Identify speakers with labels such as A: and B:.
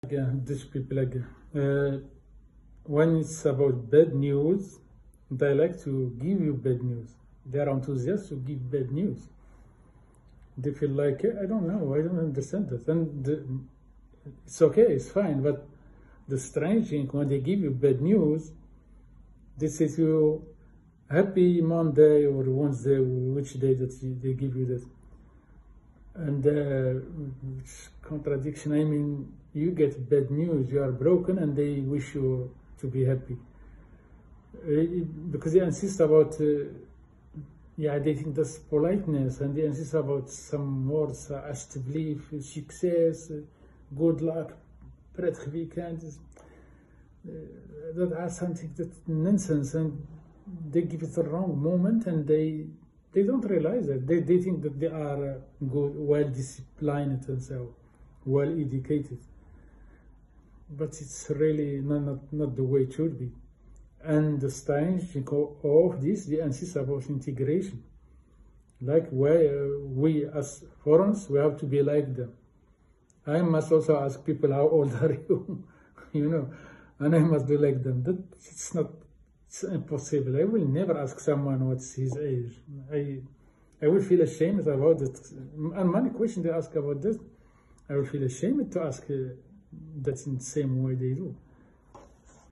A: Again, these people again. When it's about bad news, they like to give you bad news. They are enthusiastic to give bad news. They feel like, I don't know, I don't understand that. And it's okay, it's fine. But the strange thing, when they give you bad news, they say to you, happy Monday or Wednesday, which day that they give you that. And which contradiction, I mean, you get bad news, you are broken, and they wish you to be happy. Because they insist about, yeah, they think that's politeness, and they insist about some words, alsjeblieft, success, good luck, prettig weekend. That are something that's nonsense, and they give it the wrong moment, and they don't realize that. They think that they are good, well-disciplined, and so well-educated. But it's really not the way it should be. And the strange thing of this, they insist about integration. Like we as foreigners, we have to be like them. I must also ask people, how old are you? You know, and I must be like them. It's impossible. I will never ask someone what's his age. I will feel ashamed about it. And many questions they ask about this, I will feel ashamed to ask that in the same way they do.